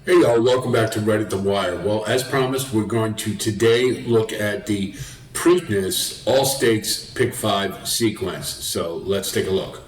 Hey y'all, welcome back to Right at the Wire. Well, as promised, we're going to today look at the Preakness All Stakes Pick 5 sequence. So let's take a look.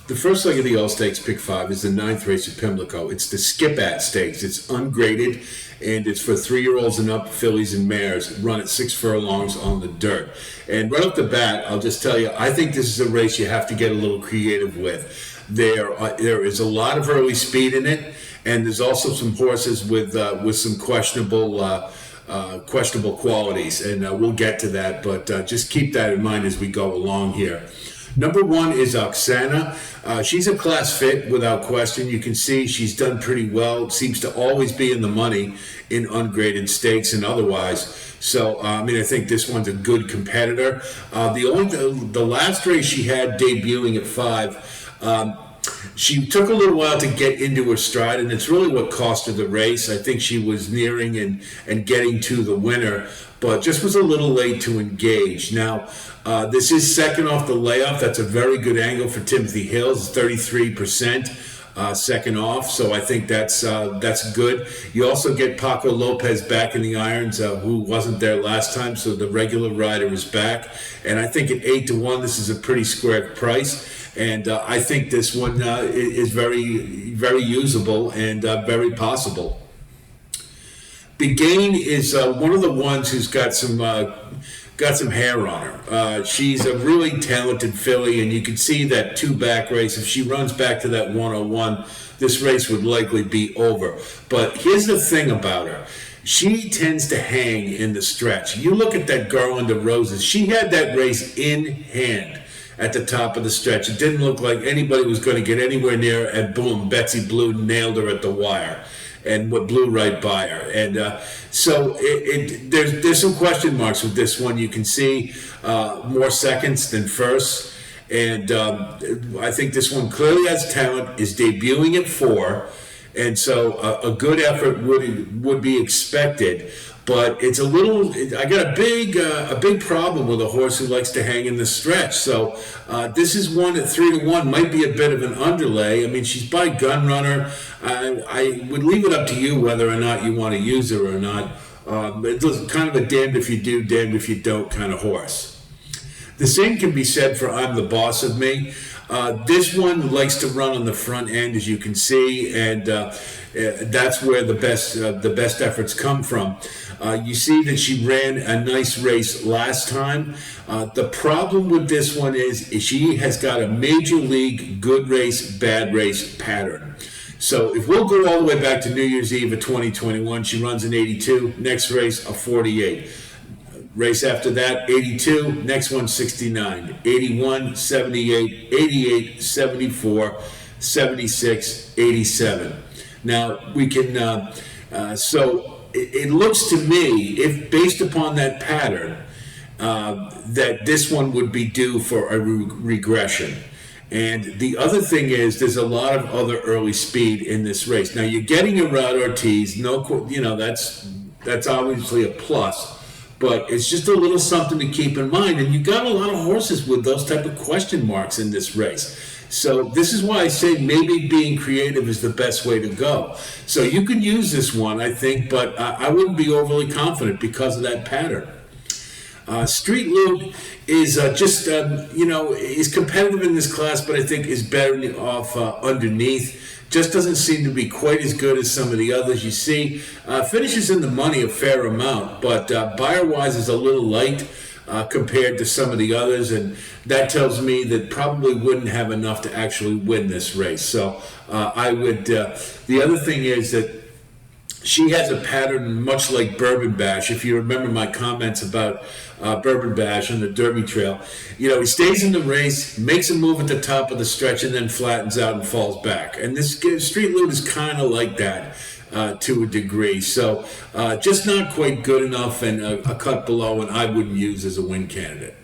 The first leg of the All Stakes Pick 5 is the 9th race at Pimlico. It's the Skip-At Stakes. It's ungraded, and it's for 3-year-olds and up, fillies and mares, run at 6 furlongs on the dirt. And right off the bat, I'll just tell you, I think this is a race you have to get a little creative with. There is a lot of early speed in it, and there's also some horses with some questionable qualities, and we'll get to that. But just keep that in mind as we go along here. Number 1 is Oksana. She's a class fit without question. You can see she's done pretty well. Seems to always be in the money in ungraded stakes and otherwise. So, I think this one's a good competitor. The last race she had debuting at 5, she took a little while to get into her stride, and it's really what cost her the race. I think she was nearing and getting to the winner, but just was a little late to engage. Now, this is second off the layoff. That's a very good angle for Timothy Hills, 33%. Second off, so I think that's good. You also get Paco Lopez back in the irons, who wasn't there last time, so the regular rider is back. And I think at 8-1, this is a pretty square price. And I think this one is very, very usable and very possible. Begain is one of the ones who's got some hair on her. She's a really talented filly, and you can see that 2-back race. If she runs back to that 101, this race would likely be over. But here's the thing about her. She tends to hang in the stretch. You look at that Garland of Roses. She had that race in hand at the top of the stretch. It didn't look like anybody was going to get anywhere near, and boom, Betsy Blue nailed her at the wire. And what blew right by her. And so there's some question marks with this one. You can see more seconds than firsts. And I think this one clearly has talent, is debuting at 4. And so a good effort would be expected. But it's I got a big problem with a horse who likes to hang in the stretch. So this is one at 3-1, might be a bit of an underlay. I mean, she's by Gun Runner. I would leave it up to you whether or not you want to use her or not. It's kind of a damned if you do, damned if you don't kind of horse. The same can be said for I'm the Boss of Me. This one likes to run on the front end, as you can see, and that's where the best efforts come from. You see that she ran a nice race last time. The problem with this one is she has got a major league good race, bad race pattern. So if we'll go all the way back to New Year's Eve of 2021, she runs an 82, next race a 48. Race after that, 82, next one 69, 81, 78, 88, 74, 76, 87. Now, we can, so it looks to me, if based upon that pattern, that this one would be due for a regression. And the other thing is, there's a lot of other early speed in this race. Now, you're getting around Ortiz, that's obviously a plus. But it's just a little something to keep in mind. And you got a lot of horses with those type of question marks in this race. So this is why I say maybe being creative is the best way to go. So you can use this one, I think, but I wouldn't be overly confident because of that pattern. Street Loop is is competitive in this class, but I think is better off underneath. Just doesn't seem to be quite as good as some of the others. You see, finishes in the money a fair amount, but buyer-wise is a little light compared to some of the others, and that tells me that probably wouldn't have enough to actually win this race. So I would. The other thing is that she has a pattern much like Bourbon Bash. If you remember my comments about Bourbon Bash on the Derby Trail, he stays in the race, makes a move at the top of the stretch, and then flattens out and falls back. And this Street Loot is kind of like that to a degree. So just not quite good enough, and a cut below, and I wouldn't use as a win candidate.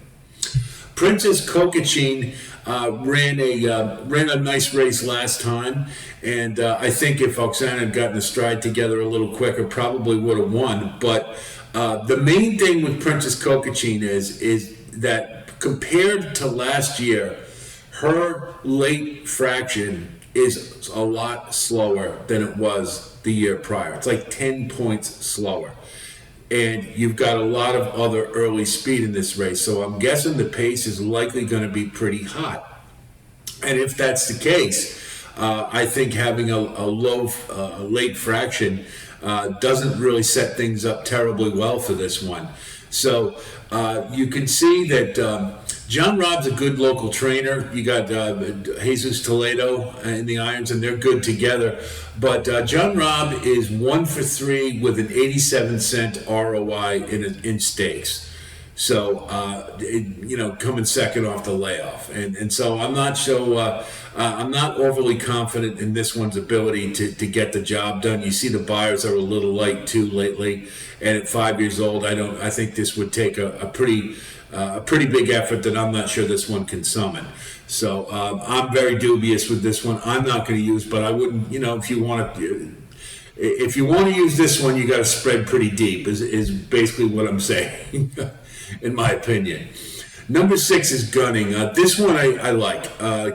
Princess Kokachine ran a nice race last time, and I think if Oksana had gotten the stride together a little quicker, probably would have won. But the main thing with Princess Kokachine is that compared to last year, her late fraction is a lot slower than it was the year prior. It's like 10 points slower. And you've got a lot of other early speed in this race. So I'm guessing the pace is likely going to be pretty hot. And if that's the case, I think having a late fraction doesn't really set things up terribly well for this one. So you can see that John Robb's a good local trainer. You got Jesus Toledo in the irons, and they're good together. But John Robb is 1 for 3 with an 87-cent ROI in stakes. So, coming second off the layoff. And so I'm not I'm not overly confident in this one's ability to get the job done. You see the buyers are a little light too lately. And at 5 years old, I think this would take a pretty big effort that I'm not sure this one can summon. So I'm very dubious with this one. I'm not going to use, but I wouldn't, if you want to use this one, you got to spread pretty deep is basically what I'm saying. In my opinion. Number 6 is Gunning. This one I like.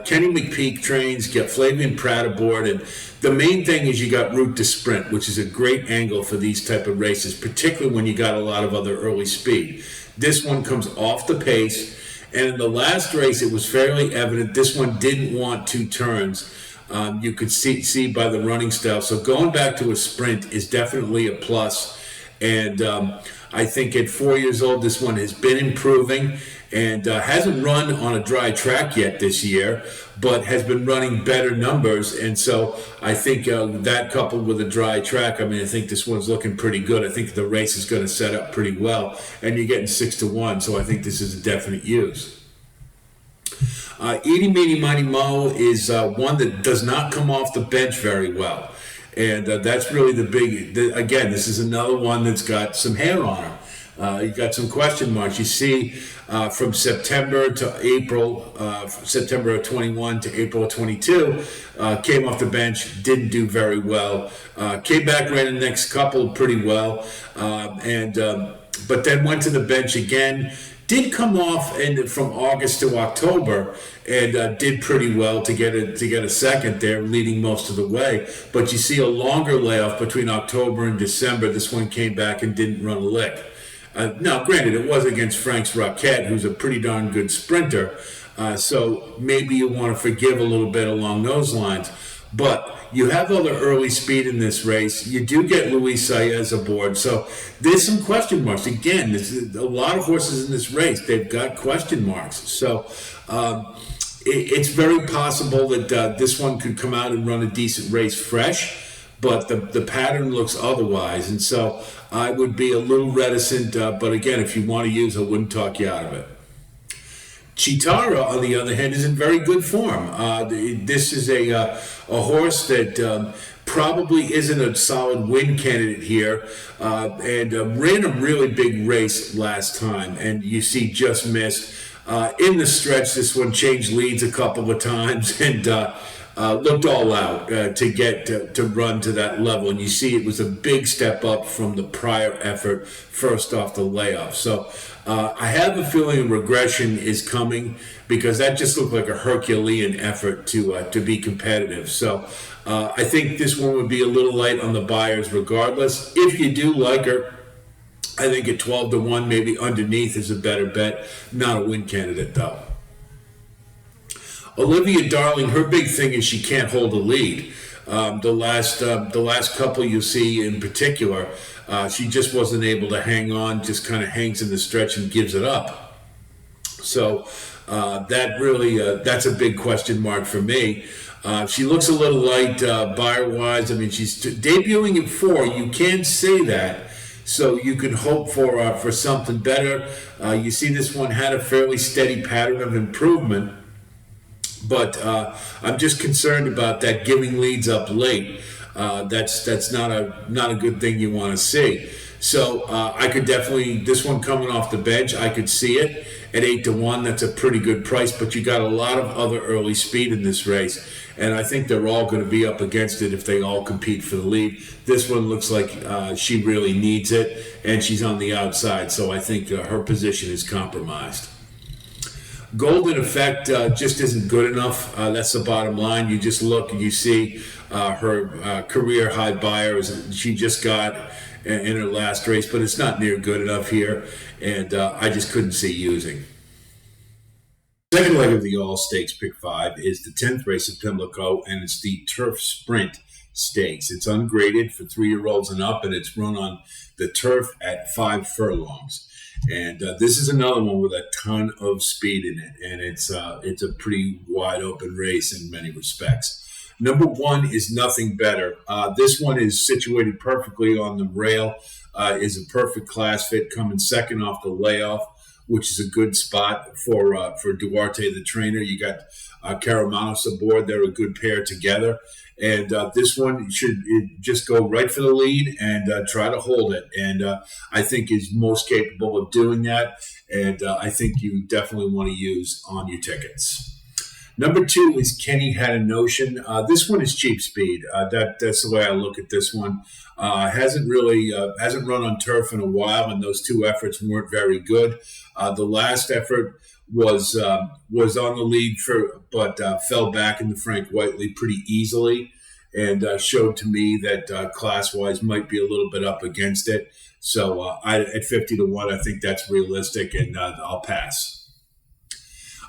Kenny McPeak trains, get Flavian Pratt aboard, and the main thing is you got Route to Sprint, which is a great angle for these type of races, particularly when you got a lot of other early speed. This one comes off the pace, and in the last race it was fairly evident this one didn't want 2 turns. You could see by the running style. So going back to a sprint is definitely a plus, and I think at 4 years old, this one has been improving and hasn't run on a dry track yet this year, but has been running better numbers. And so I think that coupled with a dry track, I think this one's looking pretty good. I think the race is going to set up pretty well, and you're getting 6-1. So I think this is a definite use. Eeny, Meeny, Miny, Mo is one that does not come off the bench very well. And that's really again, this is another one that's got some hair on her. You got some question marks. You see from September to April, September of 21 to April of 22, came off the bench, didn't do very well. Came back, ran the next couple pretty well, but then went to the bench again. Did come off from August to October and did pretty well to get a second there, leading most of the way. But you see a longer layoff between October and December. This one came back and didn't run a lick. Now, granted, it was against Frank's Roquette, who's a pretty darn good sprinter. So maybe you want to forgive a little bit along those lines. But you have other early speed in this race. You do get Luis Saez aboard. So there's some question marks. Again, there's a lot of horses in this race. They've got question marks. So it's very possible that this one could come out and run a decent race fresh, but the pattern looks otherwise. And so I would be a little reticent. But again, if you want to use, I wouldn't talk you out of it. Chitara, on the other hand, is in very good form. This is a horse that probably isn't a solid win candidate here, and ran a really big race last time, and you see just missed. In the stretch, this one changed leads a couple of times and looked all out to get to run to that level. And you see it was a big step up from the prior effort first off the layoff. So I have a feeling regression is coming because that just looked like a Herculean effort to be competitive. So I think this one would be a little light on the buyers regardless. If you do like her, I think at 12-1, maybe underneath is a better bet. Not a win candidate though. Olivia Darling, her big thing is she can't hold a lead. The last couple you see in particular, she just wasn't able to hang on, just kind of hangs in the stretch and gives it up. So that really, that's a big question mark for me. She looks a little light buyer-wise. She's debuting at 4. You can say that. So you can hope for something better. You see this one had a fairly steady pattern of improvement. But I'm just concerned about that giving leads up late. That's not a good thing you want to see. So I could definitely, this one coming off the bench, I could see it at 8-1. That's a pretty good price, but you got a lot of other early speed in this race, and I think they're all going to be up against it if they all compete for the lead. This one looks like she really needs it, and she's on the outside, so I think her position is compromised. Golden Effect just isn't good enough. That's the bottom line. You just look and you see her career high buyers she just got in her last race, but it's not near good enough here, and I just couldn't see using. Second leg of the All Stakes Pick 5 is the 10th race of Pimlico, and it's the Turf Sprint Stakes. It's ungraded for 3-year-olds and up, and it's run on the turf at 5 furlongs. And this is another one with a ton of speed in it, and it's a pretty wide open race in many respects. Number 1 is Nothing Better. This one is situated perfectly on the rail, is a perfect class fit, coming second off the layoff, which is a good spot for Duarte, the trainer. You got Karamanos aboard. They're a good pair together. And this one should just go right for the lead and try to hold it. And I think is most capable of doing that. And I think you definitely want to use on your tickets. Number 2 is Kenny Had a Notion. This one is cheap speed. That's the way I look at this one. Hasn't run on turf in a while, and those 2 efforts weren't very good. The last effort was on the lead but fell back in the Frank Whiteley pretty easily, and showed to me that class-wise might be a little bit up against it. So at 50-1, I think that's realistic, and I'll pass.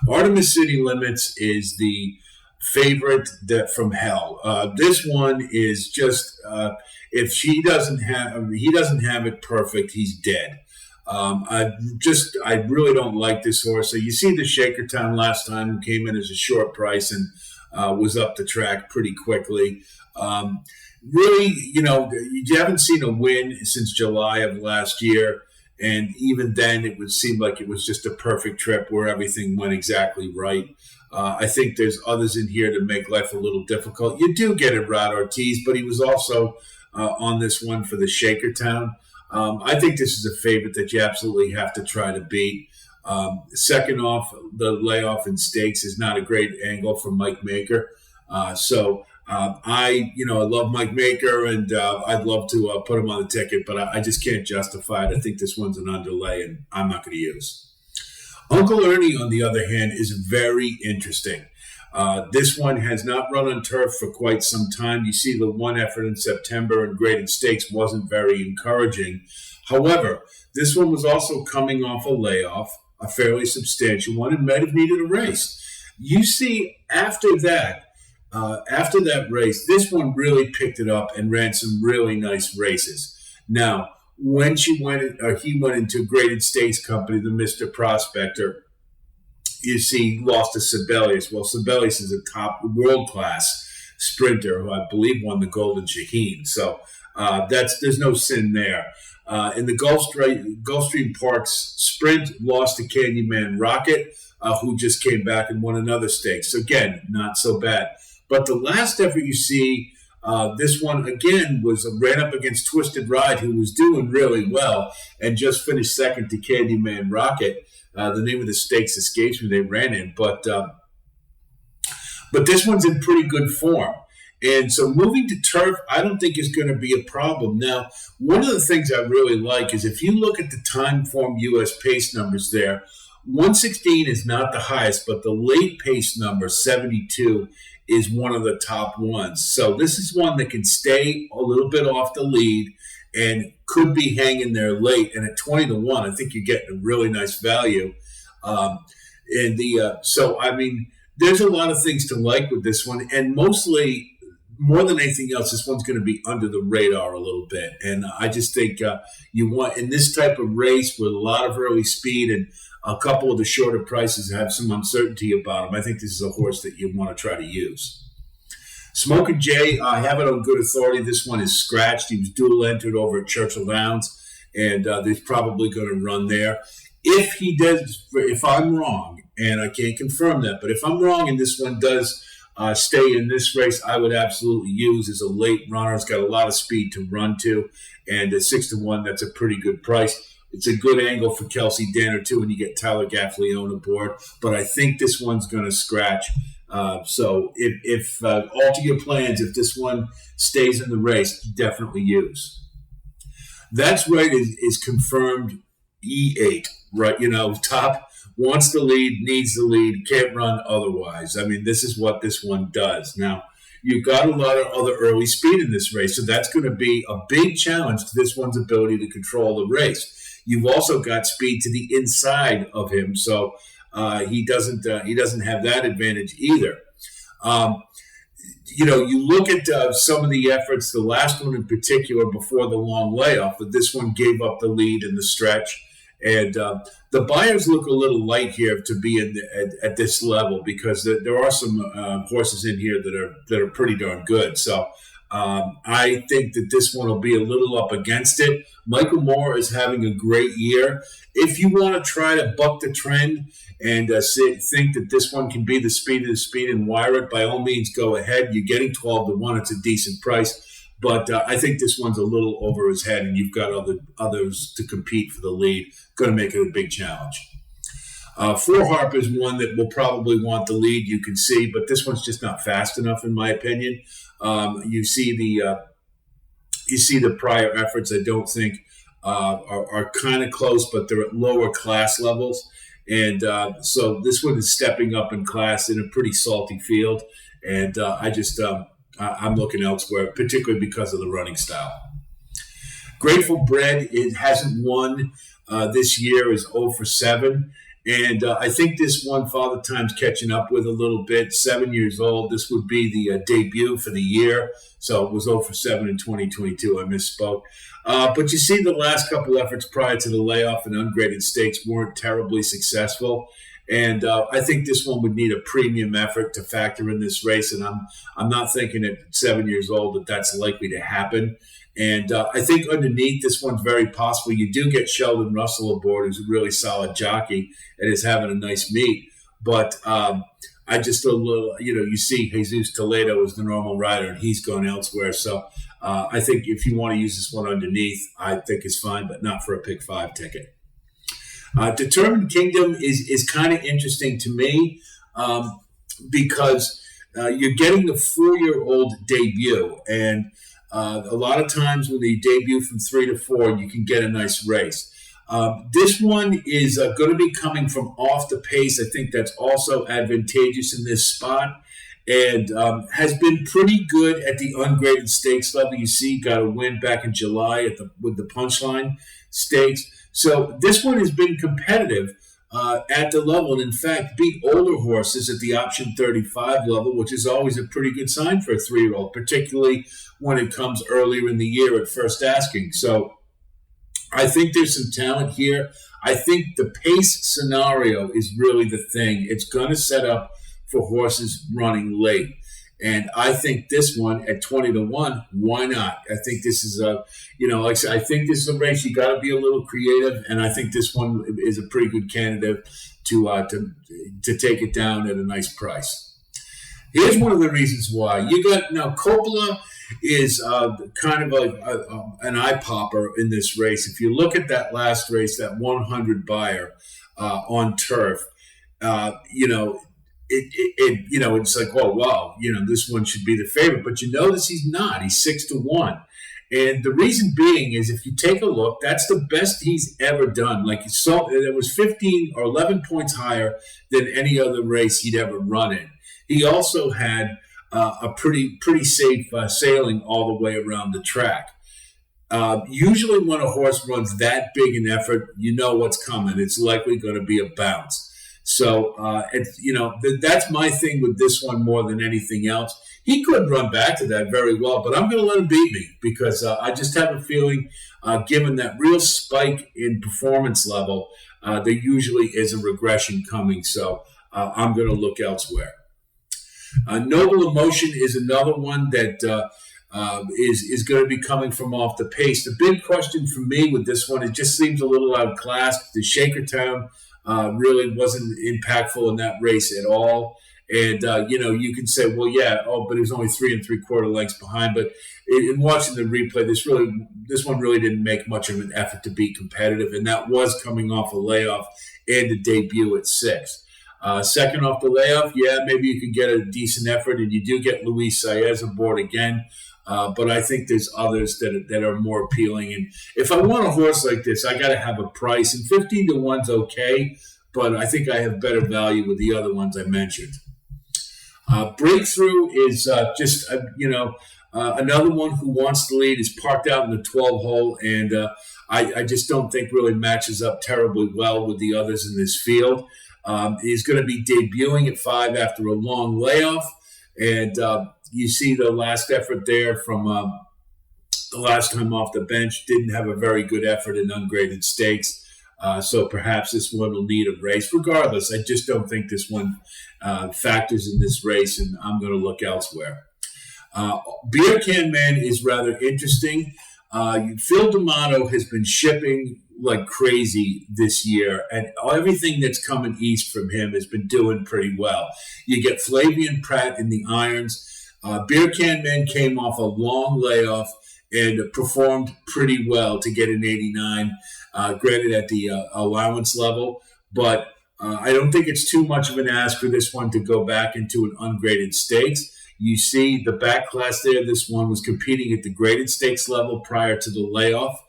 Artemis City Limits is the favorite from hell. This one is just if he doesn't have it perfect, he's dead. I really don't like this horse. So you see the Shakertown last time came in as a short price and was up the track pretty quickly. Really, you haven't seen a win since July of last year. And even then, it would seem like it was just a perfect trip where everything went exactly right. I think there's others in here to make life a little difficult. You do get a Rod Ortiz, but he was also on this one for the Shakertown. I think this is a favorite that you absolutely have to try to beat. Second off, the layoff in stakes is not a great angle for Mike Maker. I love Mike Maker, and I'd love to put him on the ticket, but I just can't justify it. I think this one's an underlay, and I'm not going to use. Uncle Ernie, on the other hand, is very interesting. This one has not run on turf for quite some time. You see the one effort in September in graded stakes wasn't very encouraging. However, this one was also coming off a layoff, a fairly substantial one, and might have needed a race. You see, after that race, this one really picked it up and ran some really nice races. Now, when he went into graded stakes company, the Mr. Prospector, you see, lost to Sibelius. Well, Sibelius is a top world-class sprinter who I believe won the Golden Shaheen. So there's no sin there. In the Gulfstream Parks Sprint, lost to Candyman Rocket, who just came back and won another stakes. So again, not so bad. But the last effort you see, this one again ran up against Twisted Ride, who was doing really well and just finished second to Candyman Rocket. The name of the stakes escapes me. They ran in, but this one's in pretty good form. And so moving to turf, I don't think is going to be a problem. Now, one of the things I really like is if you look at the time form U.S. pace numbers there, 116 is not the highest, but the late pace number, 72, is one of the top ones. So this is one that can stay a little bit off the lead and could be hanging there late. And at 20-1, I think you're getting a really nice value. There's a lot of things to like with this one. And mostly, more than anything else, this one's going to be under the radar a little bit. And I just think you want, in this type of race with a lot of early speed and a couple of the shorter prices have some uncertainty about them, I think this is a horse that you want to try to use. Smokin' Jay, I have it on good authority. This one is scratched. He was dual entered over at Churchill Downs, and he's probably going to run there. If he does, if I'm wrong, and I can't confirm that, but if I'm wrong and this one does stay in this race, I would absolutely use as a late runner. It's got a lot of speed to run to, and at 6-1, that's a pretty good price. It's a good angle for Kelsey Danner, too, when you get Tyler Gaffleone aboard. But I think this one's going to scratch. So if alter your plans, if this one stays in the race, definitely use. That's Right is confirmed E8, right? Top wants the lead, needs the lead, can't run otherwise. I mean, this is what this one does. Now, you've got a lot of other early speed in this race, so that's going to be a big challenge to this one's ability to control the race. You've also got speed to the inside of him, so he doesn't have that advantage either. You look at some of the efforts, the last one in particular before the long layoff, but this one gave up the lead in the stretch. And the buyers look a little light here to be at this level because there are some horses in here that are pretty darn good. So I think that this one will be a little up against it. Michael Moore is having a great year. If you want to try to buck the trend and think that this one can be the speed of the speed and wire it, by all means, go ahead. You're getting 12-1. It's a decent price. But I think this one's a little over his head, and you've got others to compete for the lead. Going to make it a big challenge. 4 Harp is one that will probably want the lead, you can see, but this one's just not fast enough, in my opinion. You see the prior efforts. I don't think are kind of close, but they're at lower class levels, and so this one is stepping up in class in a pretty salty field, and I'm looking elsewhere, particularly because of the running style. Grateful Bread, it hasn't won this year, is 0 for 7. And I think this one Father Time's catching up with a little bit. 7 years old. This would be the debut for the year. So it was 0 for 7 in 2022. I misspoke. But you see the last couple efforts prior to the layoff and ungraded stakes weren't terribly successful. And I think this one would need a premium effort to factor in this race. And I'm not thinking at 7 years old that that's likely to happen. And I think underneath this one's very possible. You do get Sheldon Russell aboard, who's a really solid jockey and is having a nice meet. But I just a little, you see Jesus Toledo is the normal rider, and he's gone elsewhere. So I think if you want to use this one underneath, I think it's fine, but not for a pick 5 ticket. Determined Kingdom is kind of interesting to me because you're getting the 4-year-old debut, and a lot of times when they debut from 3 to 4, you can get a nice race. This one is going to be coming from off the pace. I think that's also advantageous in this spot, and has been pretty good at the ungraded stakes level. You see, got a win back in July with the Punchline Stakes. So this one has been competitive at the level, and in fact beat older horses at the option 35 level, which is always a pretty good sign for a 3-year-old, particularly when it comes earlier in the year at first asking. So I think there's some talent here. I think the pace scenario is really the thing. It's going to set up for horses running late. And I think this one at 20-1, why not? I think this is like I said, I think this is a race you got to be a little creative, and I think this one is a pretty good candidate to take it down at a nice price. Here's one of the reasons why you got now. Coppola is kind of an eye popper in this race. If you look at that last race, that 100 buyer on turf, it's like, oh, wow, this one should be the favorite. But you notice he's not. He's 6-1. And the reason being is if you take a look, that's the best he's ever done. Like, so it was 15 or 11 points higher than any other race he'd ever run in. He also had a pretty safe sailing all the way around the track. Usually when a horse runs that big an effort, you know what's coming. It's likely going to be a bounce. So, that's my thing with this one more than anything else. He could run back to that very well, but I'm going to let him beat me because I just have a feeling, given that real spike in performance level, there usually is a regression coming. So I'm going to look elsewhere. Noble Emotion is another one that is going to be coming from off the pace. The big question for me with this one, it just seems a little outclassed. The Shakertown really wasn't impactful in that race at all. And, you can say, well, yeah, but it was only 3 3/4 lengths behind. But in watching the replay, this one really didn't make much of an effort to be competitive. And that was coming off a layoff and a debut at 6. Second off the layoff, yeah, maybe you could get a decent effort, and you do get Luis Saez aboard again. But I think there's others that are more appealing. And if I want a horse like this, I got to have a price. And 15-1's okay, but I think I have better value with the other ones I mentioned. Breakthrough is another one who wants to lead, is parked out in the 12 hole, and I just don't think really matches up terribly well with the others in this field. He's going to be debuting at 5 after a long layoff, and you see the last effort there from the last time off the bench. Didn't have a very good effort in ungraded stakes. So perhaps this one will need a race. Regardless, I just don't think this one factors in this race, and I'm going to look elsewhere. Beer Can Man is rather interesting. Phil D'Amato has been shipping like crazy this year, and everything that's coming east from him has been doing pretty well. You get Flavian Pratt in the irons. Beer Can Man came off a long layoff and performed pretty well to get an 89, granted at the allowance level. But I don't think it's too much of an ask for this one to go back into an ungraded stakes. You see the back class there. This one was competing at the graded stakes level prior to the layoff.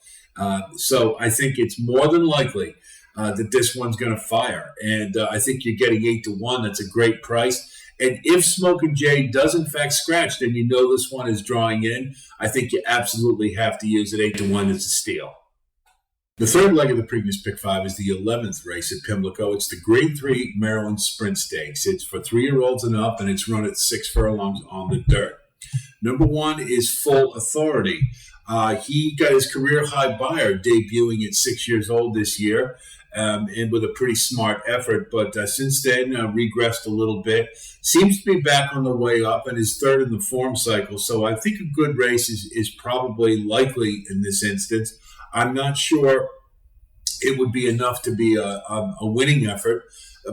So I think it's more than likely that this one's going to fire. And I think you're getting 8-1. That's a great price. And if Smokin' Jay does in fact scratch, then you know this one is drawing in. I think you absolutely have to use it 8-1 as a steal. The third leg of the Preakness Pick 5 is the 11th race at Pimlico. It's the Grade 3 Maryland Sprint Stakes. It's for 3-year-olds and up, and it's run at 6 furlongs on the dirt. Number 1 is Full Authority. He got his career-high buyer debuting at 6 years old this year, and with a pretty smart effort. But since then, regressed a little bit. Seems to be back on the way up and is third in the form cycle. So I think a good race is probably likely in this instance. I'm not sure it would be enough to be a winning effort,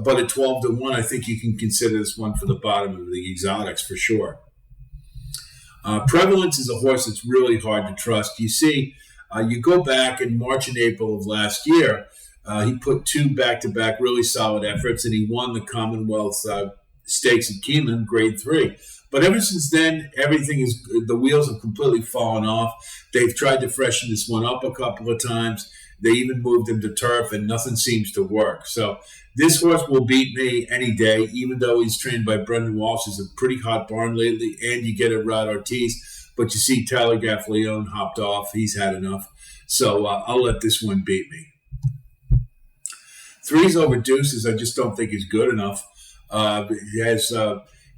but at 12-1, I think you can consider this one for the bottom of the exotics for sure. Prevalence is a horse that's really hard to trust. You see, you go back in March and April of last year, he put 2 back-to-back really solid efforts, and he won the Commonwealth Stakes at Keeneland, Grade 3. But ever since then, the wheels have completely fallen off. They've tried to freshen this one up a couple of times. They even moved him to turf, and nothing seems to work. So this horse will beat me any day, even though he's trained by Brendan Walsh. Is a pretty hot barn lately, and you get a Rod Ortiz. But you see Tyler Gaffleone hopped off. He's had enough. So I'll let this one beat me. 3's Over Deuces, I just don't think is good enough.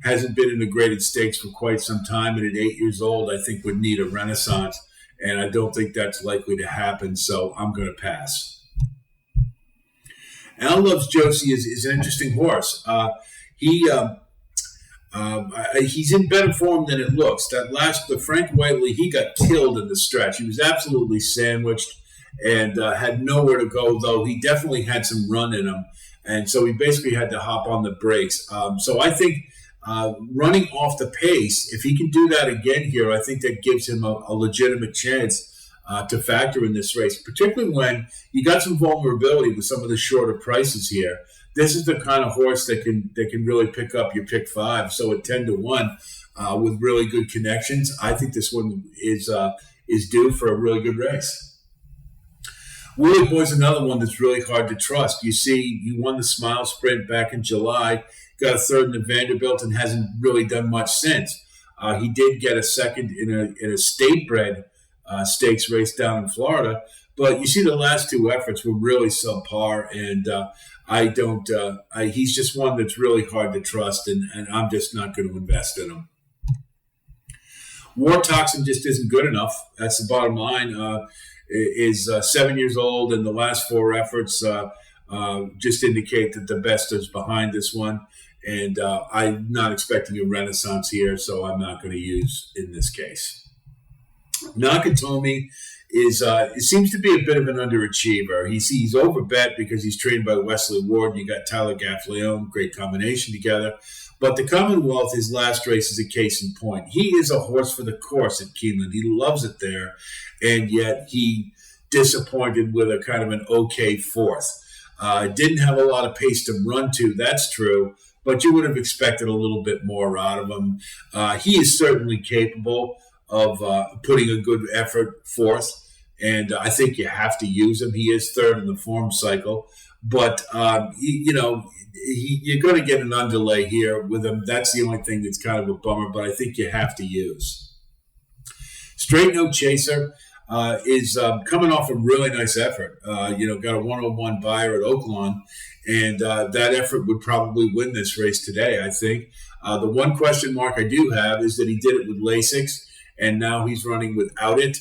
Hasn't been in the graded stakes for quite some time, and at 8 years old, I think would need a renaissance, and I don't think that's likely to happen, so I'm going to pass. Al Loves Josie is an interesting horse. He's in better form than it looks. The Frank Whiteley, he got killed in the stretch. He was absolutely sandwiched and had nowhere to go, though he definitely had some run in him, and so he basically had to hop on the brakes. So I think running off the pace, if he can do that again here, I think that gives him a legitimate chance to factor in this race, particularly when you got some vulnerability with some of the shorter prices here. This is the kind of horse that can really pick up your pick 5. So at 10-1 with really good connections, I think this one is due for a really good race. Willie Boy's another one that's really hard to trust. You see, he won the Smile Sprint back in July, got a third in the Vanderbilt, and hasn't really done much since. He did get a second in a state-bred stakes race down in Florida, but you see the last 2 efforts were really subpar, and he's just one that's really hard to trust, and I'm just not going to invest in him. War Toxin just isn't good enough. That's the bottom line. Is 7 years old, and the last 4 efforts just indicate that the best is behind this one. And I'm not expecting a renaissance here, so I'm not going to use in this case. Nakatomi it seems to be a bit of an underachiever. He's overbet because he's trained by Wesley Ward. You got Tyler Gaffleone, great combination together. But the Commonwealth, his last race, is a case in point. He is a horse for the course at Keeneland. He loves it there, and yet he disappointed with a kind of an okay 4th. Didn't have a lot of pace to run to, that's true, but you would have expected a little bit more out of him. He is certainly capable of putting a good effort 4th, and I think you have to use him. He is 3rd in the form cycle. but you're going to get an underlay here with him. That's the only thing that's kind of a bummer, but I think you have to use. Straight No Chaser is coming off a really nice effort. Got a 101 buyer at Oaklawn, and that effort would probably win this race today, I think. The one question mark I do have is that he did it with Lasix, and now he's running without it.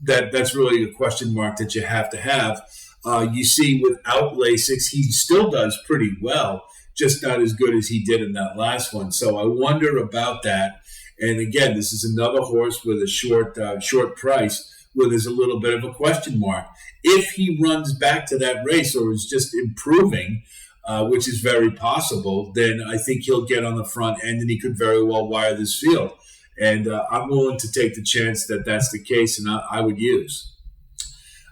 That's really a question mark that you have to have. You see, without Lasix, he still does pretty well, just not as good as he did in that last one. So I wonder about that. And again, this is another horse with a short price where there's a little bit of a question mark. If he runs back to that race or is just improving, which is very possible, then I think he'll get on the front end and he could very well wire this field. And I'm willing to take the chance that that's the case, and I would use.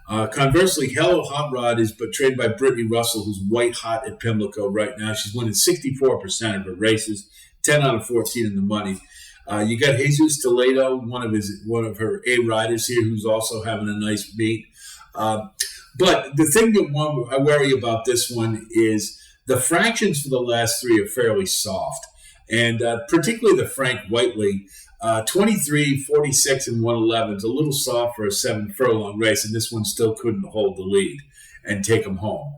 Conversely, Hello Hot Rod is trained by Brittany Russell, who's white hot at Pimlico right now. She's winning 64% of her races, 10 out of 14 in the money. You got Jesus Toledo, one of her A riders here, who's also having a nice meet. But the thing that I worry about this one is the fractions for the last three are fairly soft, and particularly the Frank Whiteley. 23, 46, and 111 is a little soft for a 7-furlong race, and this one still couldn't hold the lead and take him home.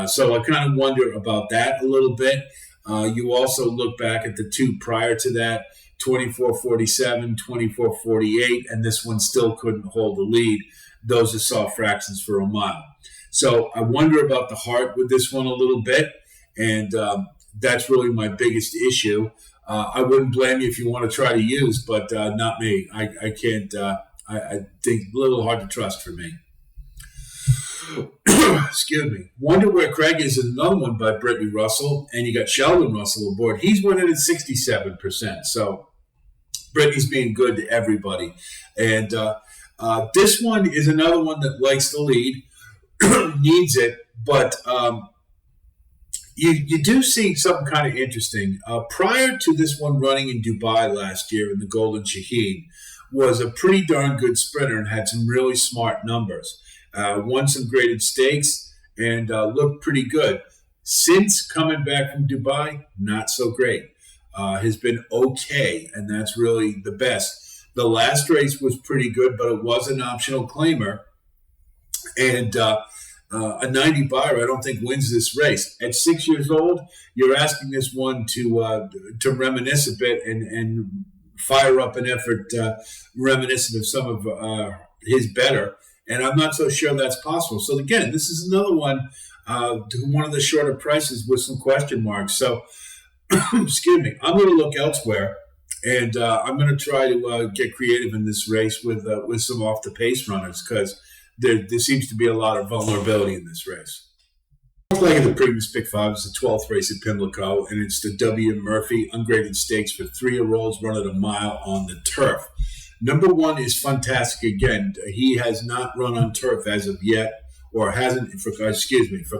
So I kind of wonder about that a little bit. You also look back at the two prior to that, 24, 47, 24, 48, and this one still couldn't hold the lead. Those are soft fractions for a mile. So I wonder about the heart with this one a little bit, and that's really my biggest issue. I wouldn't blame you if you want to try to use, but not me. I can't. I think a little hard to trust for me. Excuse me. Wonder Where Craig is another one by Brittany Russell, and you got Sheldon Russell aboard. He's winning at 67%. So Brittany's being good to everybody. And this one is another one that likes the lead, needs it, but You do see something kind of interesting. Prior to this one running in Dubai last year in the Golden Shaheen, was a pretty darn good sprinter and had some really smart numbers. Won some graded stakes and looked pretty good. Since coming back from Dubai, not so great. Has been okay, and that's really the best. The last race was pretty good, but it was an optional claimer. And a 90 buyer, I don't think, wins this race. At 6 years old, you're asking this one to reminisce a bit and fire up an effort reminiscent of some of his better. And I'm not so sure that's possible. So, again, this is another one of the shorter prices with some question marks. So, excuse me, I'm going to look elsewhere. And I'm going to try to get creative in this race with some off-the-pace runners because there seems to be a lot of vulnerability in this race. Fourth leg of the Preakness Pick 5 is the 12th race at Pimlico, and it's the W. Murphy ungraded stakes for 3-year-olds running a mile on the turf. Number one is Fantastic again. He has not run on turf as of yet, or hasn't for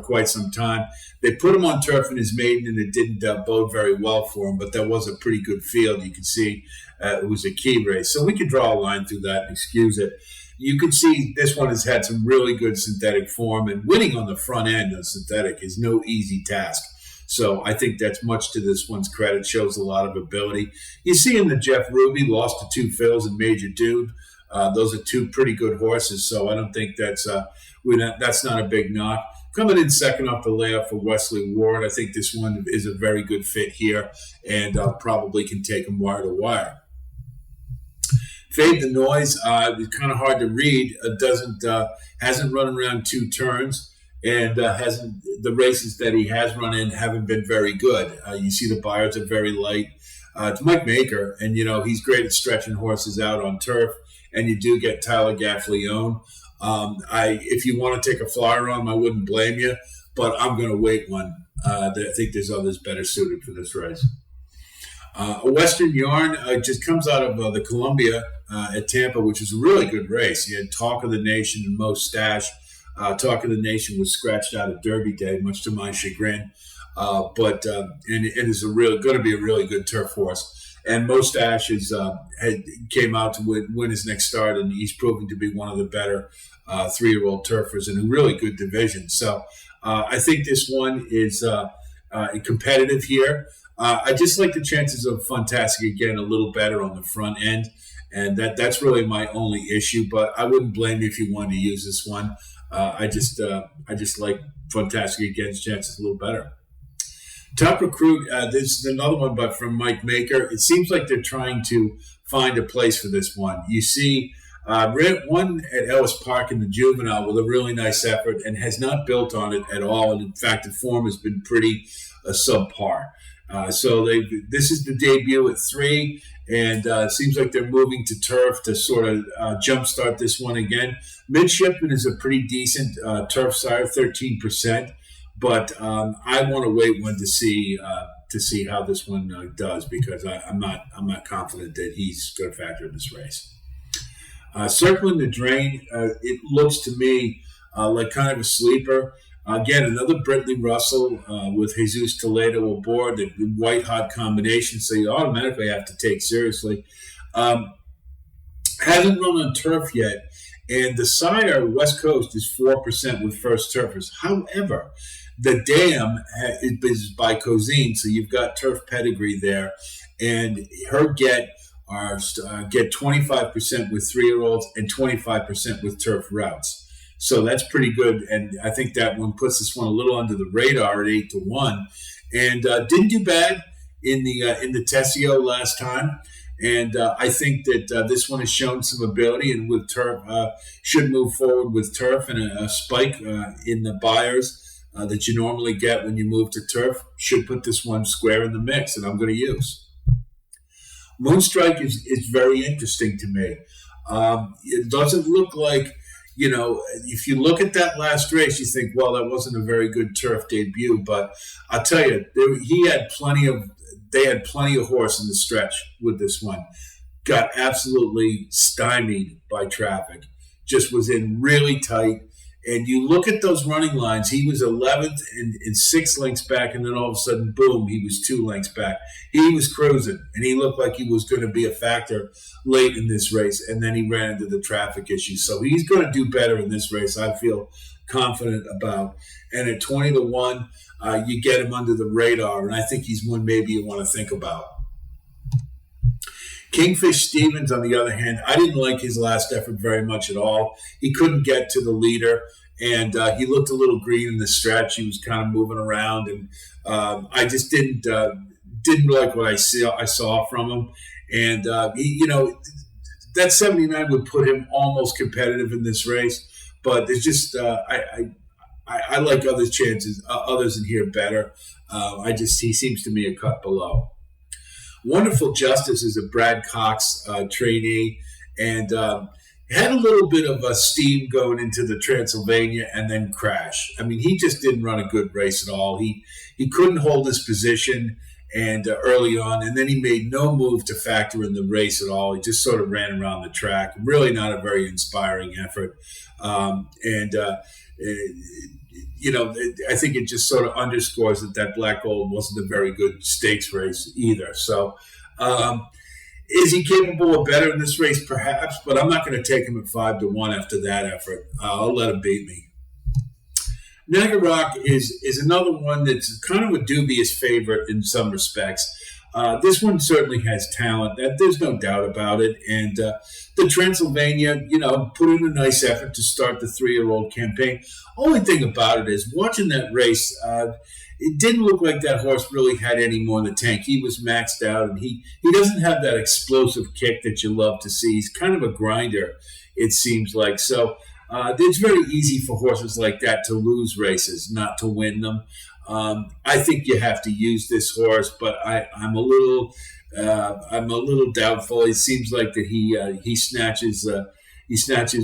quite some time. They put him on turf in his maiden, and it didn't bode very well for him, but that was a pretty good field. You can see it was a key race. So we can draw a line through that and excuse it. You can see this one has had some really good synthetic form, and winning on the front end of synthetic is no easy task. So I think that's much to this one's credit, shows a lot of ability. You see in the Jeff Ruby, lost to 2 fills and Major Dude. Those are 2 pretty good horses, so I don't think that's not a big knock. Coming in second off the layup for Wesley Ward, I think this one is a very good fit here and probably can take him wire to wire. Fade the Noise, it's kind of hard to read. Hasn't run around 2 turns, and the races that he has run in haven't been very good. You see the buyers are very light. It's Mike Maker, and he's great at stretching horses out on turf. And you do get Tyler Gaffleone. If you want to take a flyer on him, I wouldn't blame you, but I'm going to wait one. I think there's others better suited for this race. A Western Yarn just comes out of the Columbia at Tampa, which is a really good race. You had Talk of the Nation and Mo Stash. Talk of the Nation was scratched out of Derby Day, much to my chagrin. But it is going to be a really good turf horse. And Mustache came out to win his next start, and he's proving to be one of the better 3-year-old turfers in a really good division. So I think this one is competitive here. I just like the chances of Fantastic again a little better on the front end, and that's really my only issue. But I wouldn't blame you if you wanted to use this one. I just like Fantastic again's chances a little better. Top Recruit, this is another one, but from Mike Maker. It seems like they're trying to find a place for this one. You see, one at Ellis Park in the juvenile with a really nice effort and has not built on it at all. And in fact, the form has been pretty subpar. So this is the debut at 3, and it seems like they're moving to turf to sort of jumpstart this one again. Midshipman is a pretty decent turf sire, 13%, but I want to wait one to see how this one does, because I'm not confident that he's going to factor in this race. Circling the Drain, it looks to me like kind of a sleeper. Again, another Britley Russell with Jesus Toledo aboard, the white-hot combination, so you automatically have to take seriously. Hasn't run on turf yet, and the sire, West Coast, is 4% with first turfers. However, the dam is by Cozine, so you've got turf pedigree there, and her get 25% with 3-year-olds and 25% with turf routes. So that's pretty good, and I think that one puts this one a little under the radar at 8-1, and didn't do bad in the Tessio last time. And I think that this one has shown some ability, and with turf should move forward with turf, and a spike in the buyers that you normally get when you move to turf should put this one square in the mix, and I'm going to use. Moonstrike is very interesting to me. It doesn't look like, if you look at that last race, you think, well, that wasn't a very good turf debut. But I'll tell you, they had plenty of horse in the stretch with this one. Got absolutely stymied by traffic. Just was in really tight. And you look at those running lines, he was 11th and 6 lengths back, and then all of a sudden, boom, he was 2 lengths back. He was cruising, and he looked like he was going to be a factor late in this race, and then he ran into the traffic issues. So he's going to do better in this race, I feel confident about. And at 20-1, you get him under the radar, and I think he's one maybe you want to think about. Kingfish Stevens, on the other hand, I didn't like his last effort very much at all. He couldn't get to the leader, and he looked a little green in the stretch. He was kind of moving around, and I just didn't like what I saw from him. And that 79 would put him almost competitive in this race, but there's just I like others in here better. He seems to me a cut below. Wonderful Justice is a Brad Cox trainee, and had a little bit of a steam going into the Transylvania and then crash. I mean, he just didn't run a good race at all. He couldn't hold his position and early on, and then he made no move to factor in the race at all. He just sort of ran around the track. Really not a very inspiring effort. I think it just sort of underscores that Black Gold wasn't a very good stakes race either. So is he capable of better in this race? Perhaps, but I'm not going to take him at 5-1 after that effort. I'll let him beat me. Nagarok is another one that's kind of a dubious favorite in some respects. This one certainly has talent. There's no doubt about it. And the Transylvania, put in a nice effort to start the 3-year-old campaign. Only thing about it is, watching that race, it didn't look like that horse really had any more in the tank. He was maxed out, and he doesn't have that explosive kick that you love to see. He's kind of a grinder, it seems like. So it's very easy for horses like that to lose races, not to win them. I think you have to use this horse, but I'm a little doubtful. It seems like that he snatches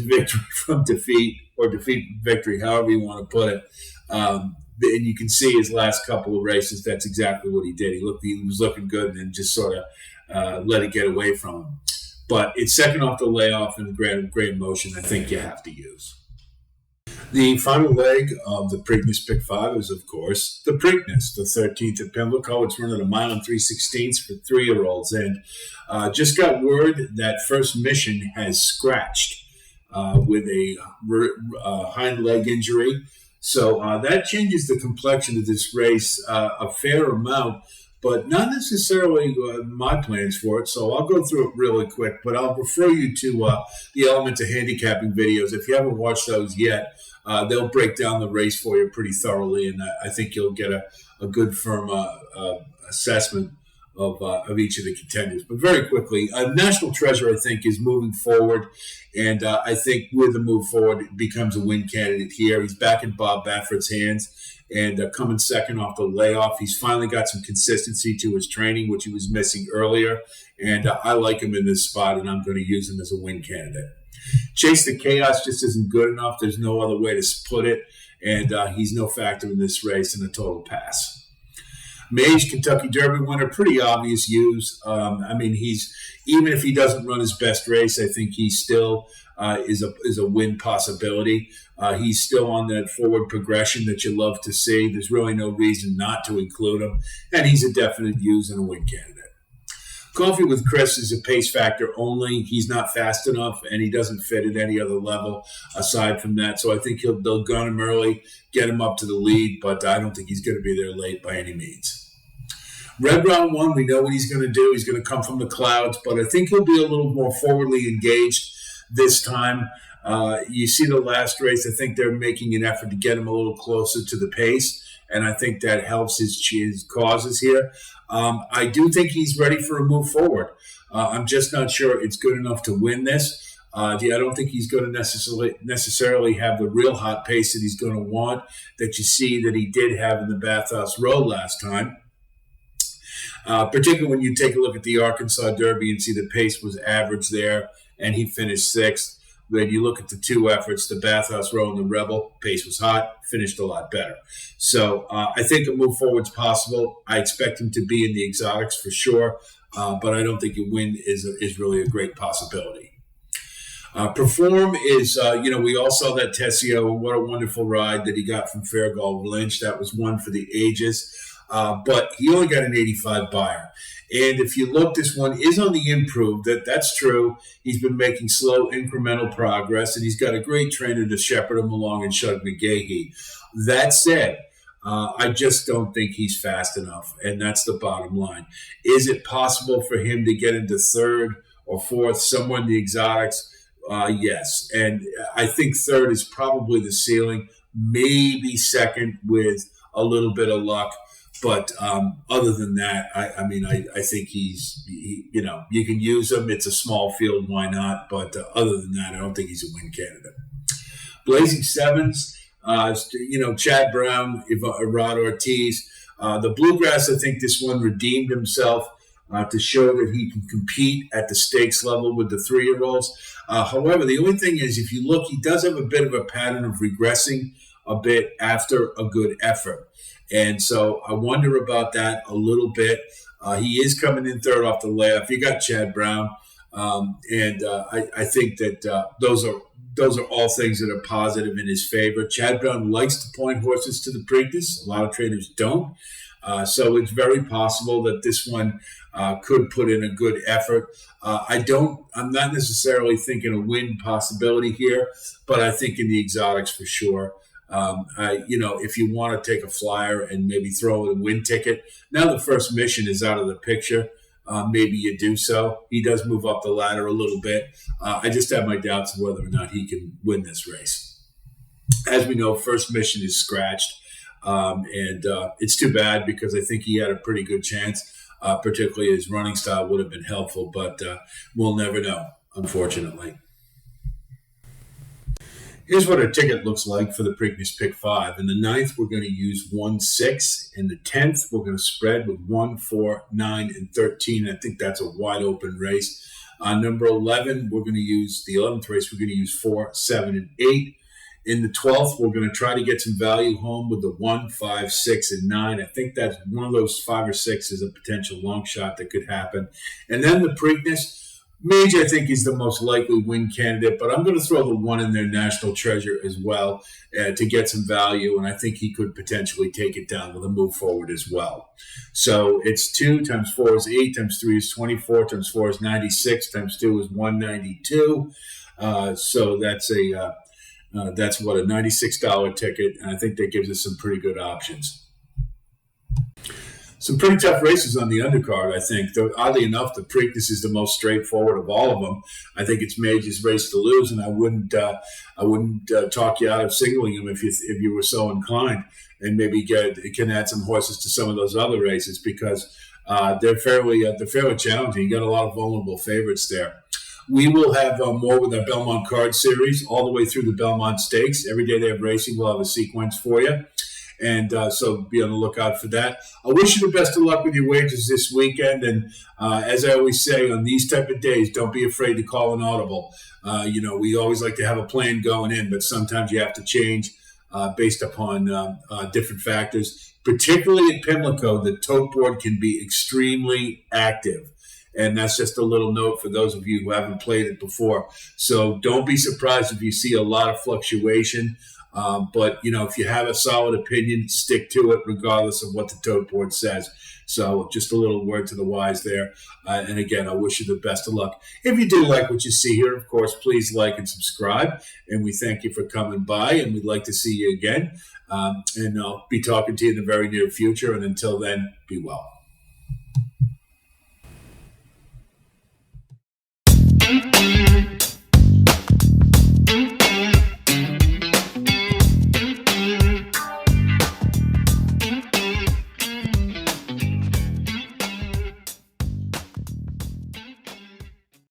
victory from defeat, or defeat from victory, however you want to put it. And you can see his last couple of races. That's exactly what he did. He was looking good, and then just sort of let it get away from him. But it's second off the layoff in the great motion. I think you have to use. The final leg of the Preakness Pick 5 is, of course, the Preakness, the 13th at Pimlico. It's running a mile and 3/16 for 3-year-olds. And just got word that First Mission has scratched with a hind leg injury. So that changes the complexion of this race a fair amount, but not necessarily my plans for it. So I'll go through it really quick, but I'll refer you to the Element of Handicapping videos. If you haven't watched those yet, they'll break down the race for you pretty thoroughly, and I think you'll get a good, firm assessment of each of the contenders. But very quickly, National Treasure, I think, is moving forward, and I think with the move forward, it becomes a win candidate here. He's back in Bob Baffert's hands and coming second off the layoff. He's finally got some consistency to his training, which he was missing earlier, and I like him in this spot, and I'm going to use him as a win candidate. Chase the Chaos just isn't good enough. There's no other way to put it, and he's no factor in this race, and a total pass. Mage, Kentucky Derby winner, pretty obvious use. I mean, he's, even if he doesn't run his best race, I think he still is a win possibility. He's still on that forward progression that you love to see. There's really no reason not to include him, and he's a definite use and a win candidate. Coffee with Chris is a pace factor only. He's not fast enough, and he doesn't fit at any other level aside from that. So I think they'll gun him early, get him up to the lead, but I don't think he's going to be there late by any means. Red Round 1, we know what he's going to do. He's going to come from the clouds, but I think he'll be a little more forwardly engaged this time. You see the last race, I think they're making an effort to get him a little closer to the pace, and I think that helps his causes here. I do think he's ready for a move forward. I'm just not sure it's good enough to win this. I don't think he's going to necessarily have the real hot pace that he's going to want, that you see that he did have in the Bathhouse Road last time. Particularly when you take a look at the Arkansas Derby and see the pace was average there, and he finished 6th. When you look at the two efforts, the Bathhouse Row and the Rebel, pace was hot, finished a lot better. So I think a move forward's possible. I expect him to be in the exotics for sure, but I don't think a win is really a great possibility. Perform is, we all saw that Tessio, and what a wonderful ride that he got from Fairgold Lynch. That was one for the ages. But he only got an 85 buyer. And if you look, this one is on the improve. That's true. He's been making slow incremental progress, and he's got a great trainer to shepherd him along in Shug McGahee. That said, I just don't think he's fast enough, and that's the bottom line. Is it possible for him to get into 3rd or 4th, somewhere in the exotics? Yes. And I think 3rd is probably the ceiling, maybe 2nd with a little bit of luck. But other than that, I think you can use him. It's a small field, why not? But other than that, I don't think he's a win candidate. Blazing Sevens, Chad Brown, Rod Ortiz. The Bluegrass, I think this one redeemed himself to show that he can compete at the stakes level with the 3-year-olds. However, the only thing is, if you look, he does have a bit of a pattern of regressing a bit after a good effort. And so I wonder about that a little bit. He is coming in 3rd off the layoff. You got Chad Brown, and I think that those are all things that are positive in his favor. Chad Brown likes to point horses to the Preakness. A lot of trainers don't. So it's very possible that this one could put in a good effort. I'm not necessarily thinking a win possibility here, but I think in the exotics for sure. If you want to take a flyer and maybe throw in a win ticket, now the First Mission is out of the picture. Maybe you do so. He does move up the ladder a little bit. I just have my doubts of whether or not he can win this race. As we know, First Mission is scratched, and it's too bad because I think he had a pretty good chance. Particularly his running style would have been helpful, but we'll never know, unfortunately. Here's what our ticket looks like for the Preakness Pick 5. In the 9th, we're going to use 1, 6. In the 10th, we're going to spread with 1, 4, 9, and 13. I think that's a wide open race. Number 11, we're going to use the 11th race. We're going to use 4, 7, and 8. In the 12th, we're going to try to get some value home with the 1, 5, 6, and 9. I think that's one of those 5 or 6 is a potential long shot that could happen. And then the Preakness, Mage, I think, is the most likely win candidate, but I'm going to throw the one in there, National Treasure, as well to get some value, and I think he could potentially take it down with a move forward as well. So it's 2 times 4 is 8 times 3 is 24 times 4 is 96 times 2 is 192. So that's what, a $96 ticket, and I think that gives us some pretty good options. Some pretty tough races on the undercard, I think. Though oddly enough, the Preakness is the most straightforward of all of them. I think it's Mage's race to lose, and I wouldn't talk you out of singling him if you were so inclined, and maybe can add some horses to some of those other races because they're fairly challenging. You got a lot of vulnerable favorites there. We will have more with our Belmont Card Series all the way through the Belmont Stakes. Every day they have racing, we'll have a sequence for you. And so be on the lookout for that. I wish you the best of luck with your wagers this weekend. And as I always say, on these type of days, don't be afraid to call an audible. We always like to have a plan going in, but sometimes you have to change based upon different factors. Particularly at Pimlico, the tote board can be extremely active. And that's just a little note for those of you who haven't played it before. So don't be surprised if you see a lot of fluctuation. But if you have a solid opinion, stick to it regardless of what the tote board says. So just a little word to the wise there. And again, I wish you the best of luck. If you do like what you see here, of course, please like and subscribe. And we thank you for coming by, and we'd like to see you again. And I'll be talking to you in the very near future. And until then, be well.